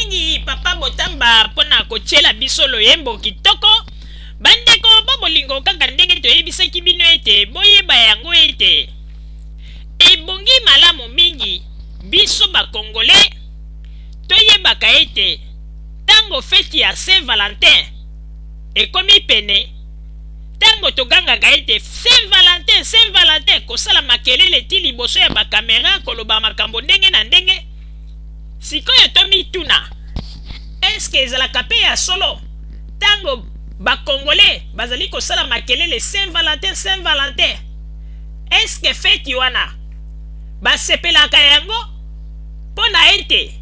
mingi papa botamba pona kotiela biso loyembo kitoko. Bandeko babolingo kaka ndenge toyebisaki bino ete boyeba yango ete ebongi malamu mingi biso bakongole toyebaka ete tango feti ya Saint-Valentin ekomi pene, tango togangaka ete Saint-Valentin kosala makelele ti liboso ya bakamera koloba makambo ndenge na ndenge. Sikoyo tomituna eske ezalaka pe ya solo tango bakongole bazali kosala makelele Saint-Valentin eske feti wana basepelaka yango pona ete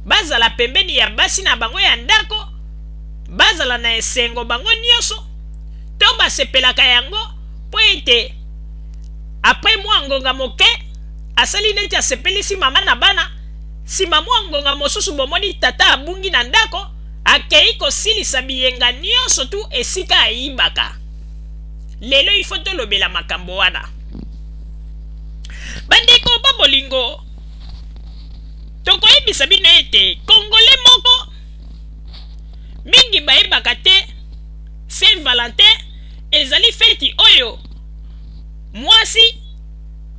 bazala pembeni ya basi na bango ya ndako, bazala na esengo bango nyonso, to basepelaka yango po ete apres mwa ngonga moke asali neti asepelisi mama na bana, sima mwa ngonga mosusu bomoni tata abungi na ndako akei kosilisa biyenga nyonso tu esika ayibaka. Lelo ifo tolobela makambo wana. Bandeko babolingo tokoyebisa bino ete kongole moko mingi bayebaka te Saint-Valentin ezali feti oyo mwasi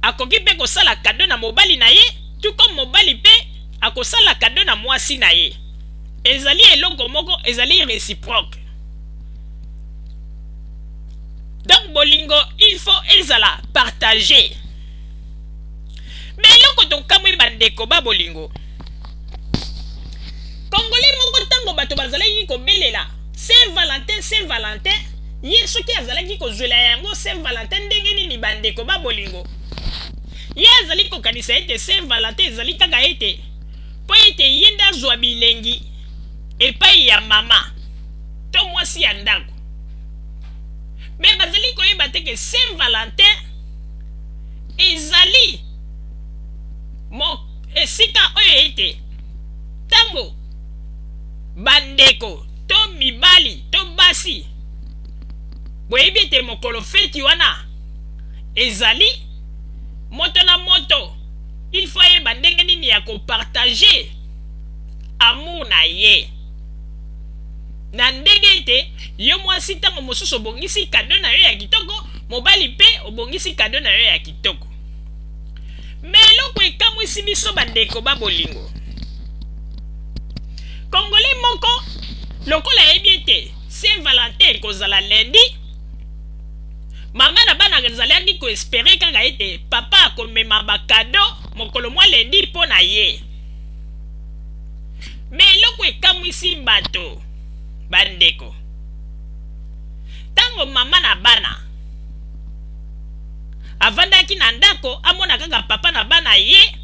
akoki pe kosala kado na mobali na ye, tuko mobali pe akosala kado na mwasi na ye. Ezali eloko moko ezali réciproque. Donc bolingo il faut ezala partager. Mais eloko tokamwi bandeko babolingo kongole moko tango bato bazalaki kobelela Saint-Valentin ye soki azalaki kozwela yango Saint-Valentin ndenge nini bandeko babolingo, ye azali kokanisa ete Saint-Valentin ezali kaka ete po ete ye nde azwa bilengi epai ya mama to mwasi ya ndako. Me bazali koyeba te ke Saint-Valentin ezali esika oyo ete tango bandeko to mibali to basi boyebi ete mokolo feti wana ezali moto na moto, il faut yeba ndenge nini ya kopartage amour na ye, na ndenge ete yo mwasi tango mosusu obongisi kado na yo ya kitoko, mobali pe obongisi kado na yo ya kitoko. Me eloko ekamwisi biso bandeko babolingo kongole moko lokola yebi ete Saint-Valentin kozala lundi, mama na bana azalaki koespere kaka ete papa akomema bakado mokolo mwa lundi mpo na ye. Me eloko ekamwisi bato bandeko tango mama na bana avandaki na ndako amona kaka papa na bana ye,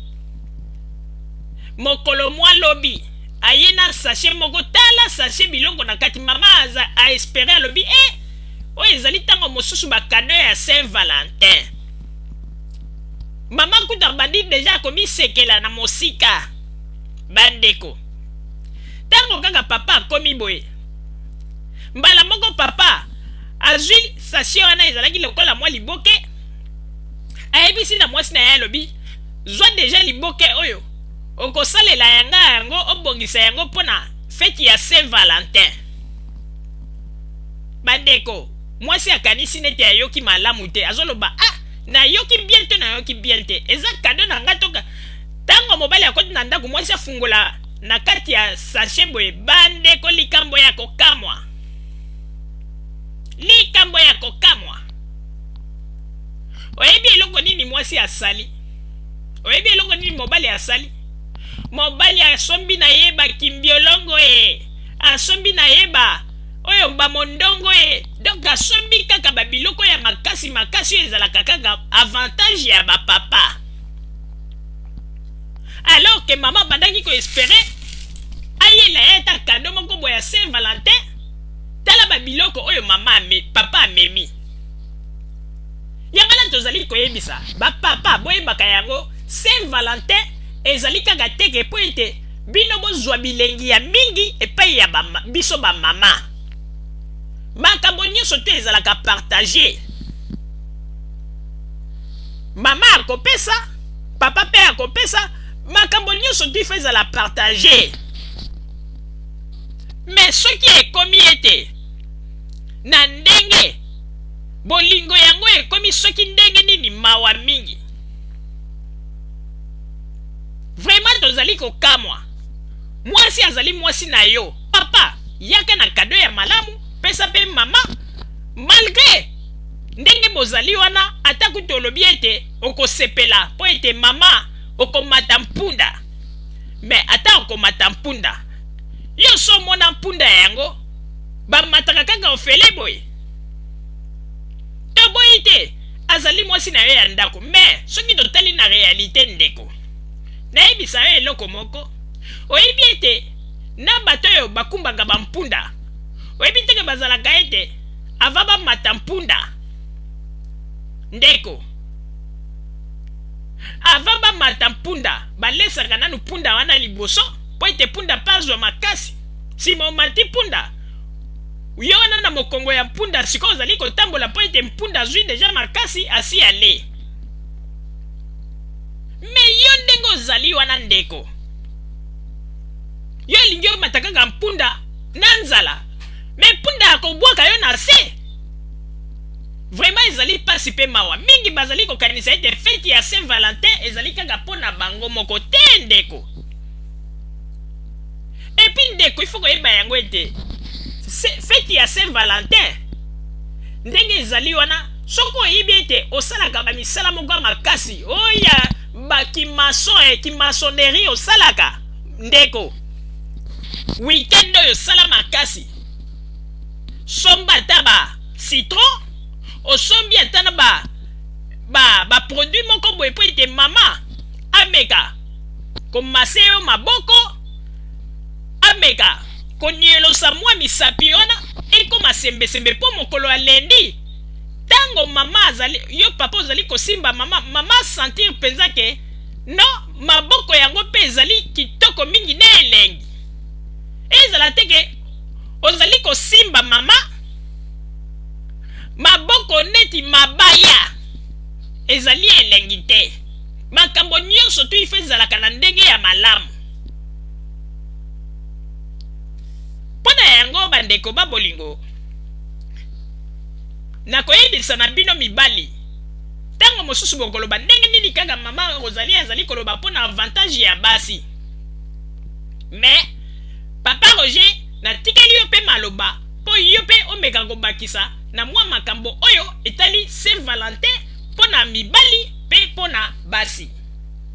mokolo mwa lobi aye na sachet moko, tala sachet biloko na kati, mama a espere alobi oyo ezali tango mosusu bakado ya Saint-Valentin. Mama kuta bandi deja komisekela na mosika bandeko tango kaka papa akomi boye, mbala moko papa azwi sachet wana ezalaki lokola mwa liboke, ayebisi na mwasi na ye alobi zwa deja liboke oyo okosalela yanga yango obongisa yango mpona feti ya Saint-Valentin. Bandeko mwasi akanisi nete ayoki malamu te, azoloba nayoki bien te nayoki bien te, eza kado na nga toka. Tango mobali akoti na ndako mwasi afungola na kati ya sachet boye, bandeko likambo ya kokamwa, likambo ya kokamwa. Oyebi eloko nini mwasi asali? Oyebi eloko nini mobali asali? Mobali asombi na yeba kimbiolongo asombi na yeba oyo bamondongo donc asombi kaka babiloko ya makasi makasi ezalaka kaka avantage ya bapapa. Alors que maman bandaki koespere ayela eta kado moko boya Saint-Valentin, tala babiloko oyo papa amemi. Yangana tozali koyebisa bapapa boyebaka yango Saint-Valentin ezali kaka teke po ete bino bozwa bilengi ya mingi epai ya biso bamama. Makambo nyonso te ezalaka partage. Mama akopesa, papa pe akopesa, makambo nyonso tu ifo ezala partage. me soki ekomi ete na ndenge bolingo yango ekomi soki ndenge nini mawa mingi, vraiment tozali kokamwa. Mwasi azali mwasi na yo, papa yaka na kado ya malamu, pesa pe mama, malgré ndenge bozali wana ata kutolobi ete okosepela po ete mama okomata mpunda. Me ata okomata mpunda, yo so mona mpunda yango bamataka kaka ofele boye. To boye te azali mwasi na yo ya ndako. Me soki totali na realite ndeko, nayebisa yo eloko moko, oyebi ete na bato oyo bakumbaka bampunda, oyebi teke bazalaka ete ava bamata mpunda ndeko, ava bamata mpunda balesaka nanu mpunda wana liboso po ete mpunda pazwa makasi. Sima omati mpunda, yo wana na mokongo ya mpunda siko ozali kotambola po ete mpunda azwi deja makasi asi ale. Me yo ndenge ozali wana ndeko, yo elingi omata kaka mpunda na nzala, me mpunda akobwaka yo na se. Vraiment ezali pasi pe mawa mingi bazali kokanisa ete feti ya Saint Valentin ezali kaka pona bango moko te ndeko. Et puis ndeko il faut koyeba yango ete feti ya Saint Valentin ndenge ezali wana soko oyebi ete osalaka bamisala moko makasi oya bakimason kimasonnerie osalaka ndeko, weekend oyo sala makasi, somba ata ba citron, osombi ata na ba produit moko boye po ete mama ameka komase yo maboko, ameka konielosa mwa misapi wana ekoma sembesembe po mokolo ya lendi. Tango mama azali, yo papa ozali kosimba mama sentir penza ke no maboko yango pe ezali kitoko mingi na elengi. Ezala teke ozali kosimba mama maboko neti mabaya ezali elengi te. Makambo nyonso tu ife ezalaka na ndenge ya malamu. Pona yango bandeko babolingo, nakoyebisa na bino mibali, tango mosusu bokoloba ndenge nini kaka mama Rosalie azali koloba pona avantage ya basi. Mais papa Roger natikeli yo pe maloba po yo pe omeka kobakisa na mwa makambo oyo etali Saint Valentin pona mibali pe pona basi.